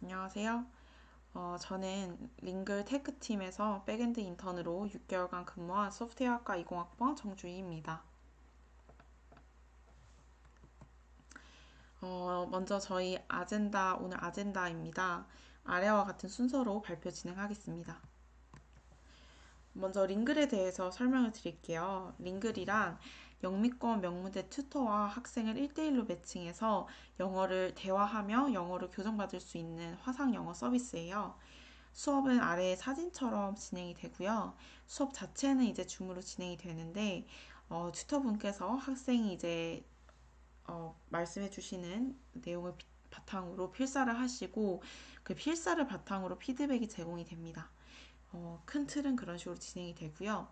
안녕하세요. 저는 링글 테크팀에서 백엔드 인턴으로 6개월간 근무한 소프트웨어학과 20학번 정주희입니다. 먼저 저희 오늘 아젠다입니다. 아래와 같은 순서로 발표 진행하겠습니다. 먼저 링글에 대해서 설명을 드릴게요. 링글이란 영미권 명문대 튜터와 학생을 1대1로 매칭해서 영어를 대화하며 영어로 교정받을 수 있는 화상 영어 서비스예요. 수업은 아래의 사진처럼 진행이 되고요. 수업 자체는 이제 줌으로 진행이 되는데, 튜터분께서 학생이 이제 말씀해 주시는 내용을 바탕으로 필사를 하시고 그 필사를 바탕으로 피드백이 제공이 됩니다. 큰 틀은 그런 식으로 진행이 되고요.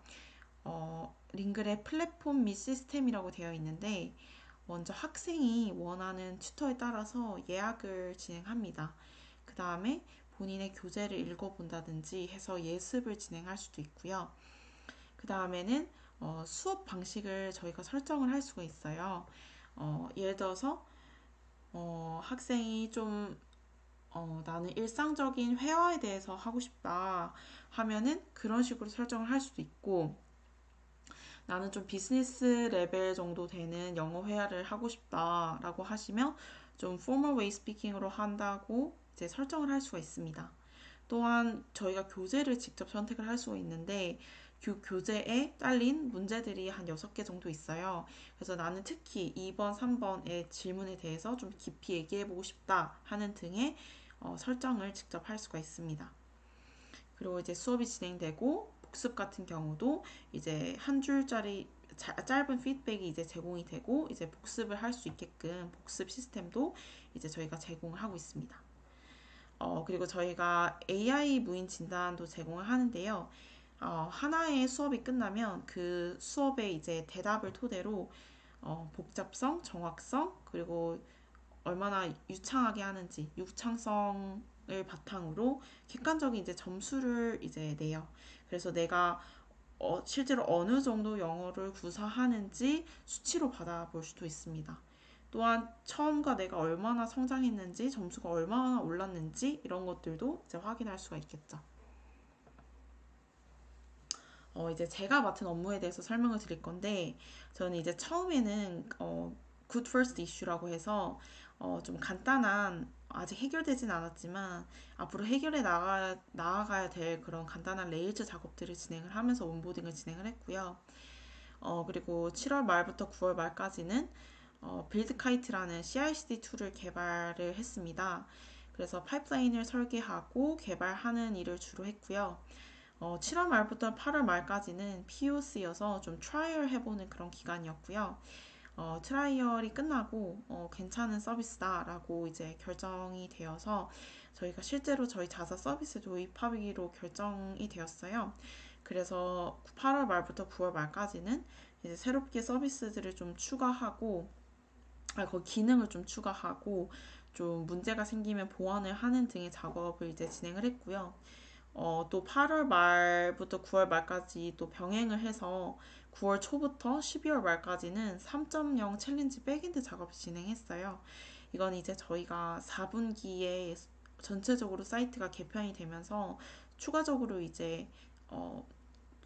링글의 플랫폼 및 시스템이라고 되어 있는데 먼저 학생이 원하는 튜터에 따라서 예약을 진행합니다. 그 다음에 본인의 교재를 읽어본다든지 해서 예습을 진행할 수도 있고요. 그 다음에는 수업 방식을 저희가 설정을 할 수가 있어요. 예를 들어서 학생이 좀 나는 일상적인 회화에 대해서 하고 싶다 하면은 그런 식으로 설정을 할 수도 있고, 나는 좀 비즈니스 레벨 정도 되는 영어 회화를 하고 싶다라고 하시면 좀 formal way speaking으로 한다고 이제 설정을 할 수가 있습니다. 또한 저희가 교재를 직접 선택을 할 수가 있는데 그 교재에 딸린 문제들이 한 6개 정도 있어요. 그래서 나는 특히 2번, 3번의 질문에 대해서 좀 깊이 얘기해보고 싶다 하는 등의 설정을 직접 할 수가 있습니다. 그리고 이제 수업이 진행되고 복습 같은 경우도 이제 한 줄짜리 짧은 피드백이 이제 제공이 되고 이제 복습을 할 수 있게끔 복습 시스템도 이제 저희가 제공을 하고 있습니다. 그리고 저희가 AI 무인 진단도 제공을 하는데요. 하나의 수업이 끝나면 그 수업의 이제 대답을 토대로 복잡성, 정확성, 그리고 얼마나 유창하게 하는지, 유창성을 바탕으로 객관적인 이제 점수를 이제 내요. 그래서 내가 실제로 어느 정도 영어를 구사하는지 수치로 받아볼 수도 있습니다. 또한 처음과 내가 얼마나 성장했는지, 점수가 얼마나 올랐는지 이런 것들도 이제 확인할 수가 있겠죠. 이제 제가 맡은 업무에 대해서 설명을 드릴 건데, 저는 이제 처음에는 Good First Issue라고 해서 좀 간단한, 아직 해결되진 않았지만 앞으로 나아가야 될 그런 간단한 레일즈 작업들을 진행을 하면서 온보딩을 진행을 했고요. 그리고 7월 말부터 9월 말까지는 빌드카이트라는 CI/CD 툴을 개발을 했습니다. 그래서 파이프라인을 설계하고 개발하는 일을 주로 했고요. 7월 말부터 8월 말까지는 POC여서 좀 트라이얼 해보는 그런 기간이었고요. 트라이얼이 끝나고 괜찮은 서비스다라고 이제 결정이 되어서 저희가 실제로 저희 자사 서비스 도입하기로 결정이 되었어요. 그래서 8월 말부터 9월 말까지는 이제 새롭게 서비스들을 좀 추가하고, 거기 기능을 좀 추가하고 좀 문제가 생기면 보완을 하는 등의 작업을 이제 진행을 했고요. 또 8월 말부터 9월 말까지 또 병행을 해서 9월 초부터 12월 말까지는 3.0 챌린지 백엔드 작업을 진행했어요. 이건 이제 저희가 4분기에 전체적으로 사이트가 개편이 되면서 추가적으로 이제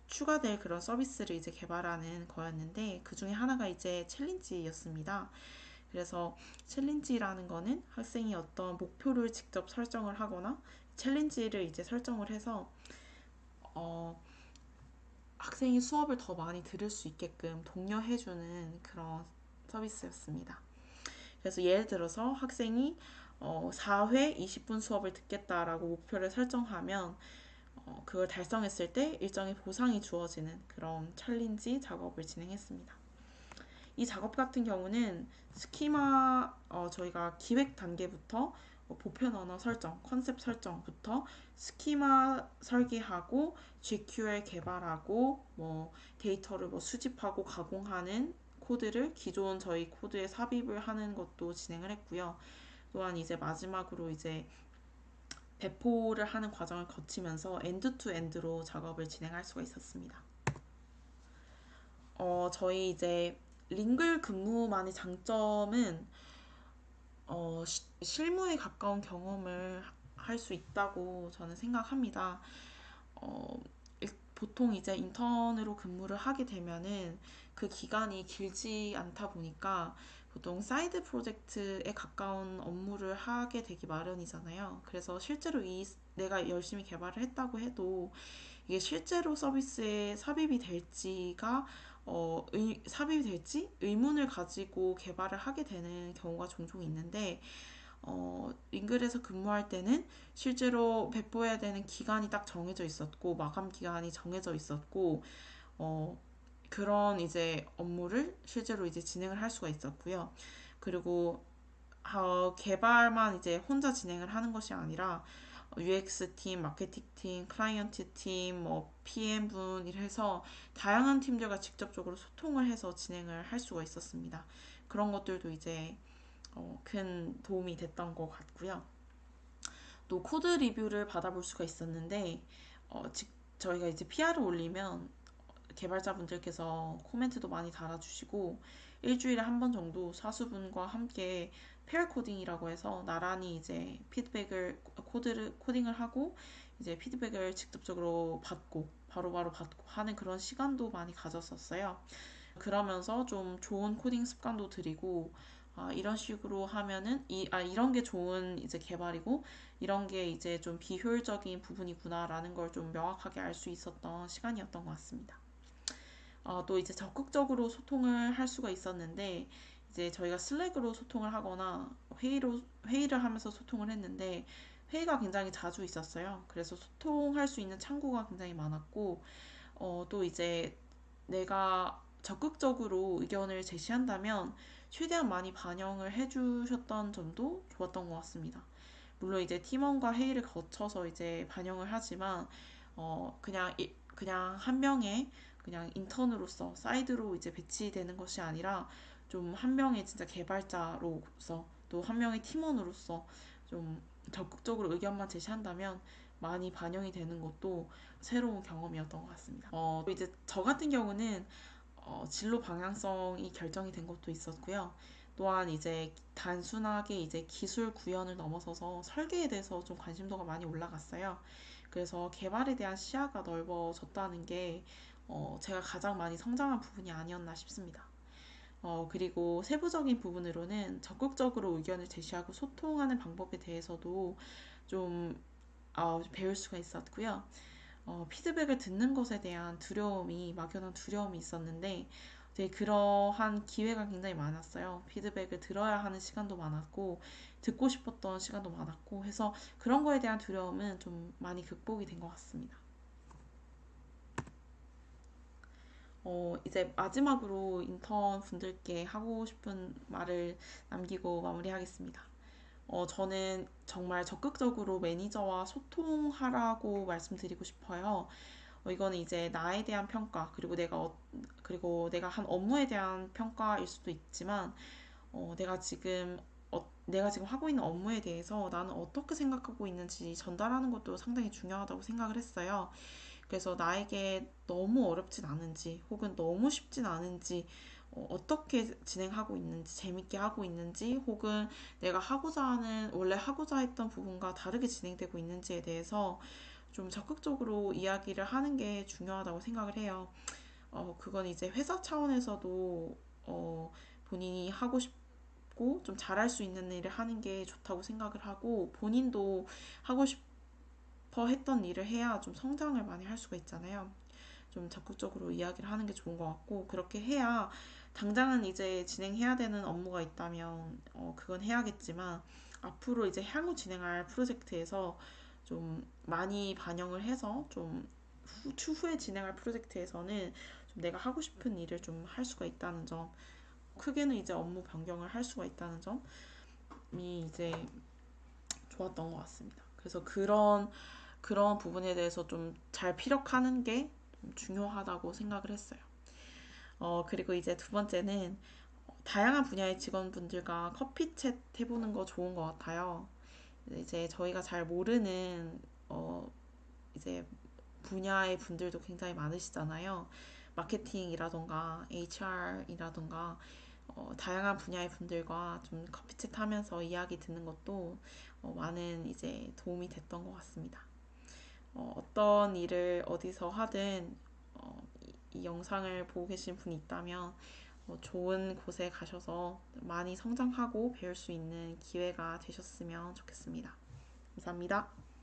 추가될 그런 서비스를 이제 개발하는 거였는데 그 중에 하나가 이제 챌린지였습니다. 그래서 챌린지라는 거는 학생이 어떤 목표를 직접 설정을 하거나 챌린지를 이제 설정을 해서 어, 학생이 수업을 더 많이 들을 수 있게끔 독려해주는 그런 서비스였습니다. 그래서 예를 들어서 학생이 4회 20분 수업을 듣겠다라고 목표를 설정하면 그걸 달성했을 때 일정의 보상이 주어지는 그런 챌린지 작업을 진행했습니다. 이 작업 같은 경우는 스키마 저희가 기획 단계부터 보편 언어 설정, 컨셉 설정부터 스키마 설계하고 GQL 개발하고 뭐 데이터를 뭐 수집하고 가공하는 코드를 기존 저희 코드에 삽입을 하는 것도 진행을 했고요. 또한 이제 마지막으로 이제 배포를 하는 과정을 거치면서 엔드 투 엔드로 작업을 진행할 수가 있었습니다. 저희 이제 링글 근무만의 장점은 실무에 가까운 경험을 할 수 있다고 저는 생각합니다. 어, 보통 이제 인턴으로 근무를 하게 되면은 그 기간이 길지 않다 보니까 보통 사이드 프로젝트에 가까운 업무를 하게 되기 마련이잖아요. 그래서 실제로 내가 열심히 개발을 했다고 해도 이게 실제로 서비스에 삽입이 될지 의문을 가지고 개발을 하게 되는 경우가 종종 있는데, 링글에서 근무할 때는 실제로 배포해야 되는 기간이 딱 정해져 있었고, 마감 기간이 정해져 있었고, 어, 그런 이제 업무를 실제로 이제 진행을 할 수가 있었고요. 그리고 개발만 이제 혼자 진행을 하는 것이 아니라 UX 팀, 마케팅 팀, 클라이언트 팀, 뭐 PM 분 이래서 다양한 팀들과 직접적으로 소통을 해서 진행을 할 수가 있었습니다. 그런 것들도 이제 큰 도움이 됐던 것 같고요. 또 코드 리뷰를 받아볼 수가 있었는데 저희가 이제 PR을 올리면 개발자분들께서 코멘트도 많이 달아주시고 일주일에 한 번 정도 사수분과 함께 페어 코딩이라고 해서 나란히 이제 코딩을 하고 이제 피드백을 직접적으로 받고 바로바로 받고 하는 그런 시간도 많이 가졌었어요. 그러면서 좀 좋은 코딩 습관도 들이고 이런 식으로 하면은 이런 게 좋은 이제 개발이고 이런 게 이제 좀 비효율적인 부분이구나라는 걸 좀 명확하게 알 수 있었던 시간이었던 것 같습니다. 또 이제 적극적으로 소통을 할 수가 있었는데 이제 저희가 슬랙으로 소통을 하거나 회의를 하면서 소통을 했는데 회의가 굉장히 자주 있었어요. 그래서 소통할 수 있는 창구가 굉장히 많았고 또 이제 내가 적극적으로 의견을 제시한다면 최대한 많이 반영을 해주셨던 점도 좋았던 것 같습니다. 물론 이제 팀원과 회의를 거쳐서 이제 반영을 하지만 그냥 한 명의 그냥 인턴으로서 사이드로 이제 배치되는 것이 아니라 좀 한 명의 진짜 개발자로서 또 한 명의 팀원으로서 좀 적극적으로 의견만 제시한다면 많이 반영이 되는 것도 새로운 경험이었던 것 같습니다. 또 이제 저 같은 경우는 진로 방향성이 결정이 된 것도 있었고요. 또한 이제 단순하게 이제 기술 구현을 넘어서서 설계에 대해서 좀 관심도가 많이 올라갔어요. 그래서 개발에 대한 시야가 넓어졌다는 게 제가 가장 많이 성장한 부분이 아니었나 싶습니다. 그리고 세부적인 부분으로는 적극적으로 의견을 제시하고 소통하는 방법에 대해서도 좀 배울 수가 있었고요. 피드백을 듣는 것에 대한 막연한 두려움이 있었는데, 이제 그러한 기회가 굉장히 많았어요. 피드백을 들어야 하는 시간도 많았고, 듣고 싶었던 시간도 많았고, 해서 그런 거에 대한 두려움은 좀 많이 극복이 된 것 같습니다. 이제 마지막으로 인턴 분들께 하고 싶은 말을 남기고 마무리하겠습니다. 저는 정말 적극적으로 매니저와 소통하라고 말씀드리고 싶어요. 이거는 이제 나에 대한 평가, 그리고 내가 한 업무에 대한 평가일 수도 있지만, 내가 지금 하고 있는 업무에 대해서 나는 어떻게 생각하고 있는지 전달하는 것도 상당히 중요하다고 생각을 했어요. 그래서 나에게 너무 어렵진 않은지, 혹은 너무 쉽진 않은지, 어떻게 진행하고 있는지, 재밌게 하고 있는지, 혹은 원래 하고자 했던 부분과 다르게 진행되고 있는지에 대해서 좀 적극적으로 이야기를 하는 게 중요하다고 생각을 해요. 그건 이제 회사 차원에서도 본인이 하고 싶고 좀 잘할 수 있는 일을 하는 게 좋다고 생각을 하고 본인도 하고 싶어 했던 일을 해야 좀 성장을 많이 할 수가 있잖아요. 좀 적극적으로 이야기를 하는 게 좋은 것 같고 그렇게 해야 당장은 이제 진행해야 되는 업무가 있다면 그건 해야겠지만 앞으로 이제 향후 진행할 프로젝트에서 좀 많이 반영을 해서 좀 추후에 진행할 프로젝트에서는 좀 내가 하고 싶은 일을 좀 할 수가 있다는 점, 크게는 이제 업무 변경을 할 수가 있다는 점이 이제 좋았던 것 같습니다. 그래서 그런 부분에 대해서 좀 잘 피력하는 게 중요하다고 생각을 했어요. 그리고 이제 두 번째는 다양한 분야의 직원분들과 커피 챗 해보는 거 좋은 것 같아요. 이제 저희가 잘 모르는 이제 분야의 분들도 굉장히 많으시잖아요. 마케팅이라던가 HR이라던가 다양한 분야의 분들과 좀 커피챗 하면서 이야기 듣는 것도 많은 이제 도움이 됐던 것 같습니다. 어떤 일을 어디서 하든 이 영상을 보고 계신 분이 있다면 좋은 곳에 가셔서 많이 성장하고 배울 수 있는 기회가 되셨으면 좋겠습니다. 감사합니다.